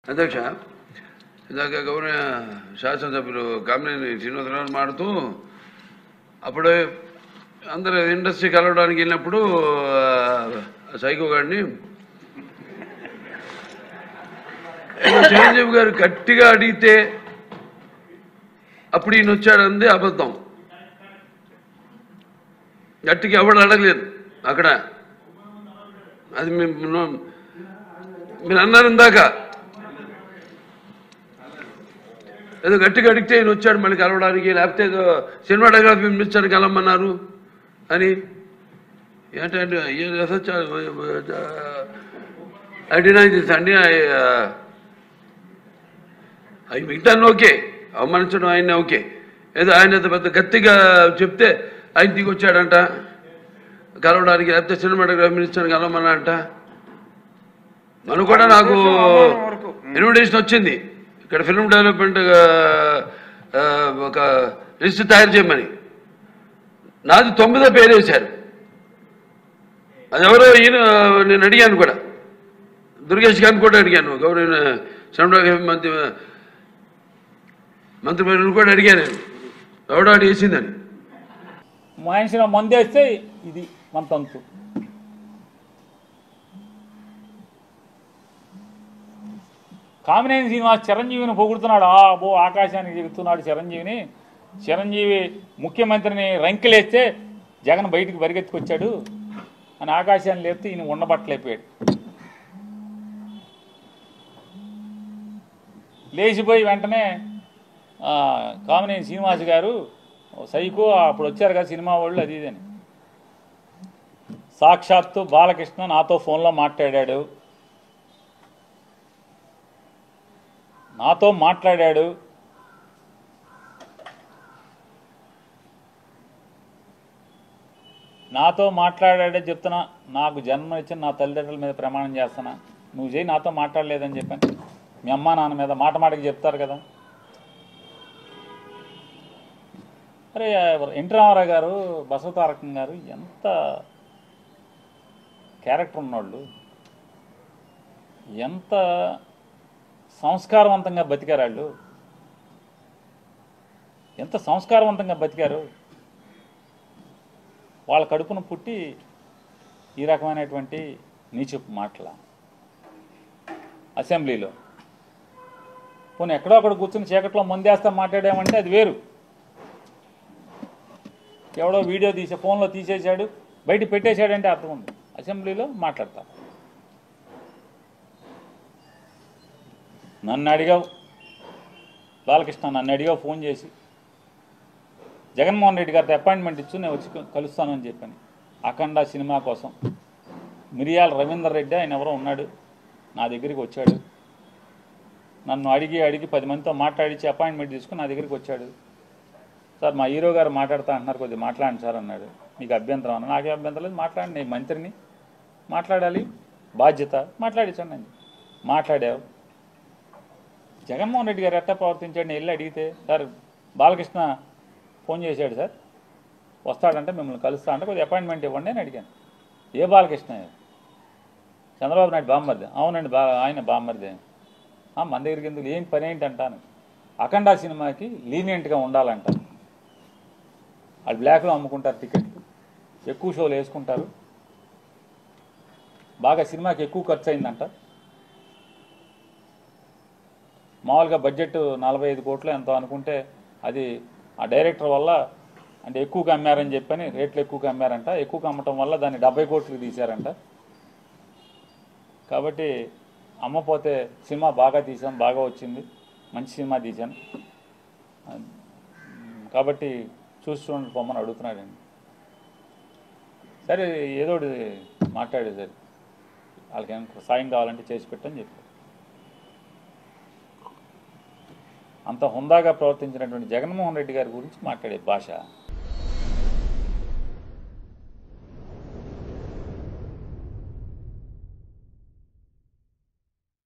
అధ్యక్ష, ఇందాక గౌరవ శాసనసభ్యులు కామినేని శ్రీనివాసరావు మాడుతూ అప్పుడే అందరూ ఇండస్ట్రీ కలవడానికి వెళ్ళినప్పుడు సైకో గారిని చిరంజీవి గారు గట్టిగా అడిగితే అప్పుడు ఈయన వచ్చాడంది అబద్ధం. గట్టిగా ఎవడు అడగలేదు అక్కడ. అది మీరు అన్నారు ఇందాక, ఏదో గట్టిగా అడిగితే ఈయన వచ్చాడు మళ్ళీ కలవడానికి, లేకపోతే ఏదో సినిమాటోగ్రఫీ మినిస్టర్ని కలవమన్నారు అని. ఏంటంటే ఐ డినై దిస్ అండి. అవి మిగతాన్ని ఓకే, అవమానించడం ఆయన ఓకే. ఏదో ఆయన పెద్ద గట్టిగా చెప్తే ఆయన దిగి వచ్చాడంట కలవడానికి, లేకపోతే సినిమాటోగ్రఫీ మినిస్టర్ని కలవమన్నా అంట. మనం కూడా నాకు ఇన్విటేషన్ వచ్చింది ఇక్కడ ఫిల్మ్ డెవలప్మెంట్ ఒక లిస్ట్ తయారు చేయమని. నాది 9వ పేరు వేశారు. అది ఎవరో ఈయన నేను అడిగాను కూడా, దుర్గేష్ గారిని కూడా అడిగాను, గౌరవ సినిమాటోగ్రఫీ మంత్రి కూడా అడిగాను ఎవడో వేసిందని. మనిషిని మందేస్తే ఇది మన తంతు. కామినేని శ్రీనివాస్ చిరంజీవిని పొగుడుతున్నాడు. ఆకాశానికి దిగుతున్నాడు చిరంజీవిని. చిరంజీవి ముఖ్యమంత్రిని రంకెలేస్తే జగన్ బయటికి పరిగెత్తుకొచ్చాడు అని ఆకాశాన్ని లేపితే ఈయన ఉండబట్టలేకపోయాడు. లేచిపోయి వెంటనే కామినేని శ్రీనివాస్ గారు సైకో అప్పుడు వచ్చారు కదా సినిమా వాళ్ళు అది ఇదని. సాక్షాత్తు బాలకృష్ణ నాతో ఫోన్లో మాట్లాడాడు. మాట్లాడాడే చెప్తున్నా. నాకు జన్మ ఇచ్చిన నా తల్లిదండ్రుల మీద ప్రమాణం చేస్తున్నా, నువ్వు చేయి నాతో మాట్లాడలేదని చెప్పాను. మీ అమ్మా నాన్న మీద మాటకి చెప్తారు కదా. అరే ఎన్టీ రామారావు గారు, బసవతారకం గారు ఎంత క్యారెక్టర్ ఉన్నవాళ్ళు, ఎంత సంస్కారవంతంగా బతికారు వాళ్ళు, ఎంత సంస్కారవంతంగా బతికారు. వాళ్ళ కడుపును పుట్టి ఈ రకమైనటువంటి నీచపు మాటల అసెంబ్లీలో. పోనీ ఎక్కడో అక్కడ కూర్చుని చీకట్లో మందేస్తా మాట్లాడామంటే అది వేరు. ఎవడో వీడియో తీసే ఫోన్లో తీసేశాడు బయట పెట్టేశాడంటే అర్థం ఉంది. అసెంబ్లీలో మాట్లాడతారు. నన్ను అడిగావు బాలకృష్ణ, నన్ను అడిగావు ఫోన్ చేసి జగన్మోహన్ రెడ్డి గారితో అపాయింట్మెంట్ ఇచ్చు నేను వచ్చి కలుస్తానని చెప్పాను. అఖండ సినిమా కోసం మిరియాల రవీందర్ రెడ్డి ఆయన ఎవరో ఉన్నాడు, నా దగ్గరికి వచ్చాడు. నన్ను అడిగి 10 మందితో మాట్లాడించి అపాయింట్మెంట్ తీసుకుని నా దగ్గరికి వచ్చాడు. సార్ మా హీరో గారు మాట్లాడుతా అంటున్నారు, కొద్దిగా మాట్లాడండి సార్ అన్నాడు. మీకు అభ్యంతరం అన్న. నాకే అభ్యంతరం లేదు, మాట్లాడండి, నేను మంత్రిని, మాట్లాడాలి, బాధ్యత, మాట్లాడించండి అని మాట్లాడావు. జగన్మోహన్ రెడ్డి గారు ఎట్టా ప్రవర్తించాడు నేను వెళ్ళి అడిగితే, సార్ బాలకృష్ణ ఫోన్ చేశాడు సార్, వస్తాడంటే మిమ్మల్ని కలుస్తా అంటే కొద్దిగా అపాయింట్మెంట్ ఇవ్వండి అని అడిగాను. ఏ బాలకృష్ణ? చంద్రబాబు నాయుడు బామ్మర్ది. అవునండి ఆయన బామ్మర్ది. మన దగ్గరికి ఎందుకు, ఏం పని ఏంటి అంటాను. అఖండ సినిమాకి లీనియంట్గా ఉండాలంట. వాళ్ళు బ్లాక్లో అమ్ముకుంటారు టికెట్లు, ఎక్కువ షోలు వేసుకుంటారు, బాగా సినిమాకి ఎక్కువ ఖర్చు అయిందంట. మామూలుగా బడ్జెట్ 45 కోట్లు ఎంతో అనుకుంటే అది ఆ డైరెక్టర్ వల్ల అంటే ఎక్కువగా అమ్మారని చెప్పని రేట్లు ఎక్కువగా అమ్మారంట. ఎక్కువగా అమ్మటం వల్ల దాన్ని 70 కోట్లకు తీశారంట. కాబట్టి అమ్మపోతే సినిమా బాగా తీసాం, బాగా వచ్చింది, మంచి సినిమా తీశాను కాబట్టి చూసి చూడండి పొమ్మని అడుగుతున్నాడండి. సరే ఏదో మాట్లాడే సరే వాళ్ళకి ఏమైనా సాయం కావాలంటే చేసి పెట్టని చెప్పారు. అంత హుందాగా ప్రవర్తించినటువంటి జగన్మోహన్ రెడ్డి గారి గురించి మాట్లాడే భాష